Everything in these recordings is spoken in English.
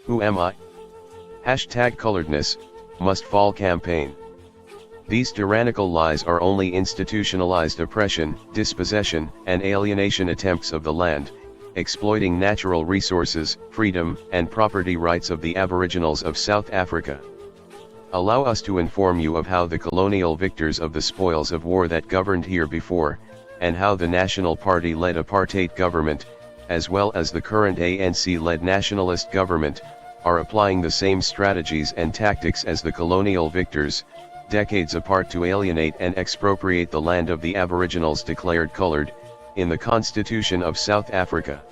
Who am I? #Coloredness, must fall campaign. These tyrannical lies are only institutionalized oppression, dispossession, and alienation attempts of the land, exploiting natural resources, freedom, and property rights of the Aboriginals of South Africa. Allow us to inform you of how the colonial victors of the spoils of war that governed here before, and how the National Party-led apartheid government, as well as the current ANC-led nationalist government, are applying the same strategies and tactics as the colonial victors, decades apart to alienate and expropriate the land of the Aboriginals declared colored, in the Constitution of South Africa.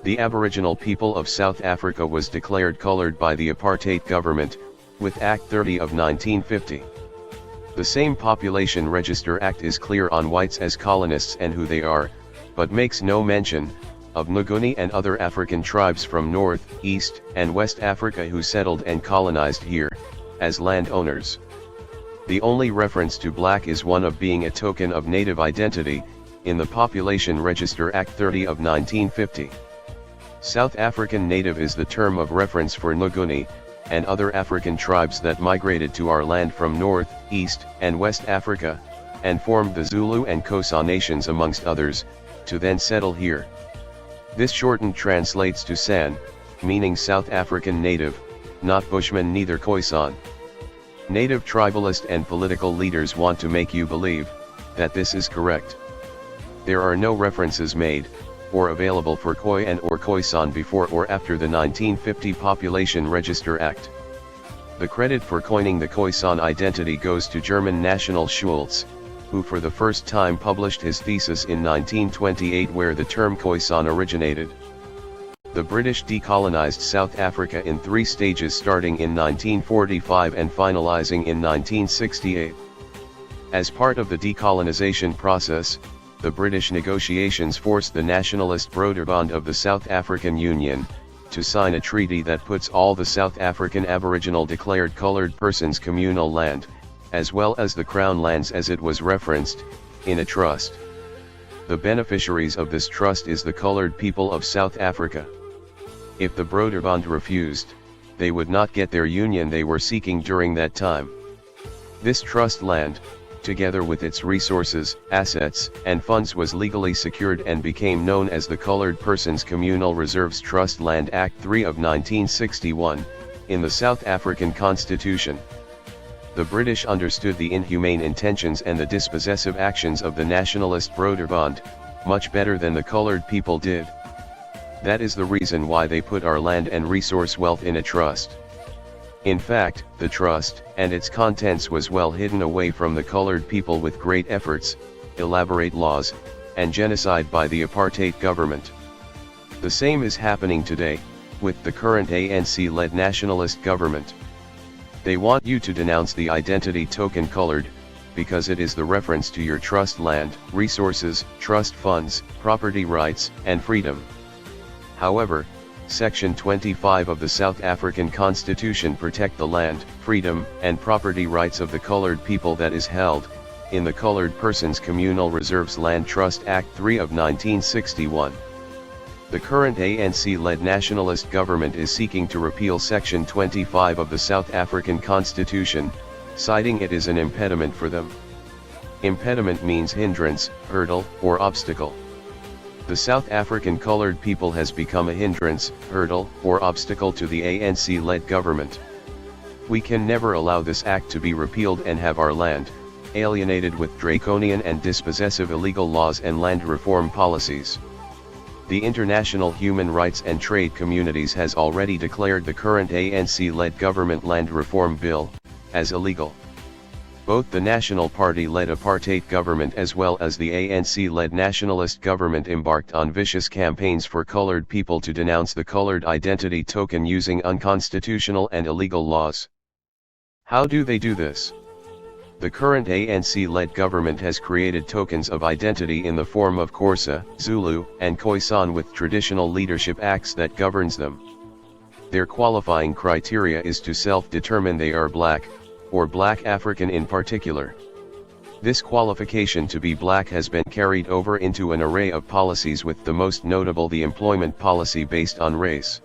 The Aboriginal people of South Africa was declared colored by the apartheid government, with Act 30 of 1950. The same Population Register Act is clear on whites as colonists and who they are, but makes no mention of Nguni and other African tribes from North, East, and West Africa who settled and colonized here, as landowners. The only reference to black is one of being a token of native identity, in the Population Register Act 30 of 1950. South African native is the term of reference for Nguni, and other African tribes that migrated to our land from North, East, and West Africa, and formed the Zulu and Xhosa nations amongst others, to then settle here. This shortened translates to San, meaning South African native, not Bushman neither Khoisan. Native tribalist and political leaders want to make you believe that this is correct. There are no references made, or available for Khoi and or Khoisan before or after the 1950 Population Register Act. The credit for coining the Khoisan identity goes to German National Schulz, who for the first time published his thesis in 1928 where the term Khoisan originated. The British decolonized South Africa in 3 stages starting in 1945 and finalizing in 1968. As part of the decolonization process, the British negotiations forced the nationalist Broederbond of the South African Union to sign a treaty that puts all the South African Aboriginal declared colored persons' communal land, as well as the Crown lands as it was referenced, in a trust. The beneficiaries of this trust is the colored people of South Africa. If the Broederbond refused, they would not get their union they were seeking during that time. This trust land, together with its resources, assets, and funds was legally secured and became known as the Colored Persons Communal Reserves Trust Land Act 3 of 1961, in the South African Constitution. The British understood the inhumane intentions and the dispossessive actions of the nationalist Broederbond, much better than the colored people did. That is the reason why they put our land and resource wealth in a trust. In fact, the trust, and its contents was well hidden away from the colored people with great efforts, elaborate laws, and genocide by the apartheid government. The same is happening today, with the current ANC-led nationalist government. They want you to denounce the identity token colored, because it is the reference to your trust land, resources, trust funds, property rights, and freedom. However, Section 25 of the South African Constitution protect the land, freedom, and property rights of the colored people that is held, in the Colored Persons Communal Reserves Land Trust Act 3 of 1961. The current ANC-led nationalist government is seeking to repeal Section 25 of the South African Constitution, citing it as an impediment for them. Impediment means hindrance, hurdle, or obstacle. The South African colored people has become a hindrance, hurdle, or obstacle to the ANC-led government. We can never allow this act to be repealed and have our land alienated with draconian and dispossessive illegal laws and land reform policies. The international human rights and trade communities has already declared the current ANC-led government land reform bill as illegal. Both the National Party-led apartheid government as well as the ANC-led nationalist government embarked on vicious campaigns for colored people to denounce the colored identity token using unconstitutional and illegal laws. How do they do this? The current ANC-led government has created tokens of identity in the form of Xhosa, Zulu, and Khoisan with traditional leadership acts that governs them. Their qualifying criteria is to self-determine they are black, or black African in particular. This qualification to be black has been carried over into an array of policies with the most notable the employment policy based on race.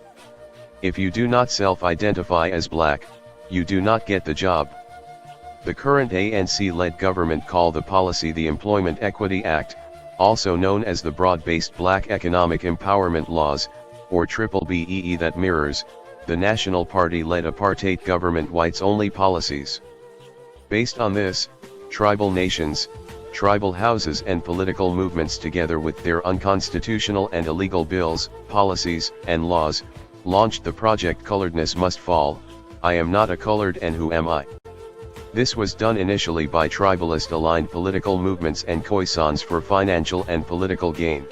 If you do not self-identify as black, you do not get the job. The current ANC-led government call the policy the Employment Equity Act, also known as the Broad-Based Black Economic Empowerment Laws, or BBEE, that mirrors the National Party-led apartheid government whites-only policies. Based on this, tribal nations, tribal houses and political movements, together with their unconstitutional and illegal bills, policies, and laws, launched the project Coloredness Must Fall, I Am Not a Colored and Who Am I? This was done initially by tribalist-aligned political movements and Khoisans for financial and political gain.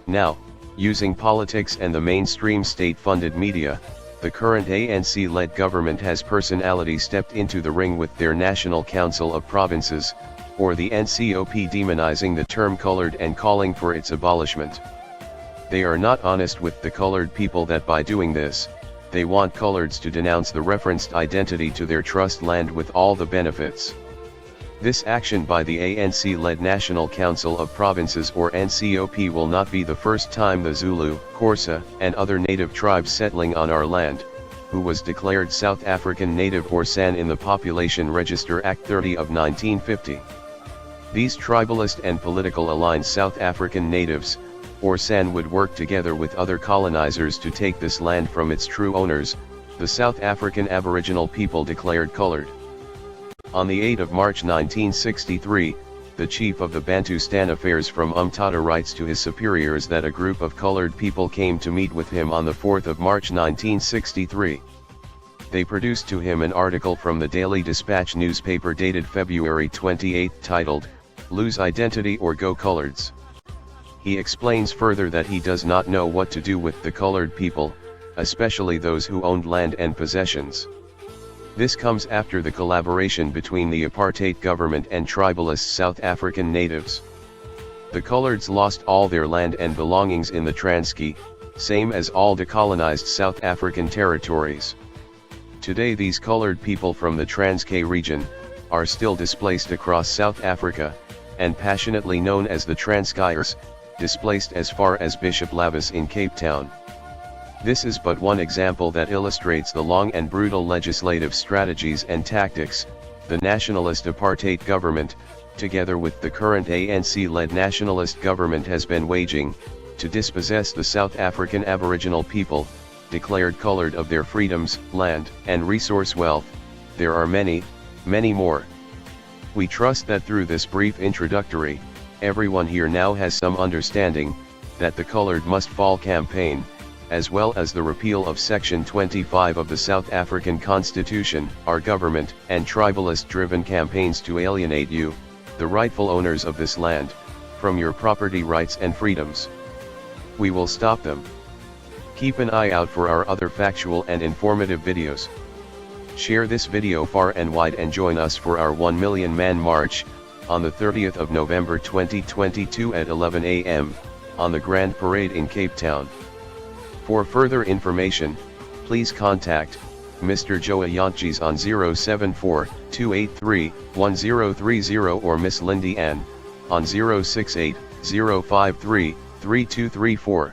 Now, using politics and the mainstream state-funded media, the current ANC-led government has personally stepped into the ring with their National Council of Provinces, or the NCOP, demonizing the term colored and calling for its abolishment. They are not honest with the colored people that by doing this, they want coloreds to denounce the referenced identity to their trust land with all the benefits. This action by the ANC-led National Council of Provinces, or NCOP, will not be the first time the Zulu, Xhosa, and other native tribes settling on our land, who was declared South African native or San in the Population Register Act 30 of 1950. These tribalist and political aligned South African natives, or San, would work together with other colonizers to take this land from its true owners, the South African Aboriginal people declared colored. On the 8th of March 1963, the chief of the Bantustan Affairs from Umtata writes to his superiors that a group of colored people came to meet with him on the 4th of March 1963. They produced to him an article from the Daily Dispatch newspaper dated February 28 titled, "Lose Identity or Go Coloreds." He explains further that he does not know what to do with the colored people, especially those who owned land and possessions. This comes after the collaboration between the apartheid government and tribalist South African natives. The coloreds lost all their land and belongings in the Transkei, same as all decolonized South African territories. Today these colored people from the Transkei region are still displaced across South Africa, and passionately known as the Transkeiers, displaced as far as Bishop Lavis in Cape Town. This is but one example that illustrates the long and brutal legislative strategies and tactics the nationalist apartheid government, together with the current ANC-led nationalist government, has been waging, to dispossess the South African Aboriginal people, declared colored, of their freedoms, land, and resource wealth. There are many, many more. We trust that through this brief introductory, everyone here now has some understanding that the Colored Must Fall campaign, as well as the repeal of Section 25 of the South African Constitution, are government and tribalist-driven campaigns to alienate you, the rightful owners of this land, from your property rights and freedoms. We will stop them. Keep an eye out for our other factual and informative videos. Share this video far and wide and join us for our 1 Million Man March, on the 30th of November 2022 at 11 a.m., on the Grand Parade in Cape Town. For further information, please contact Mr. Joe Ayantjes on 074-283-1030 or Miss Lindy Ann on 068-053-3234.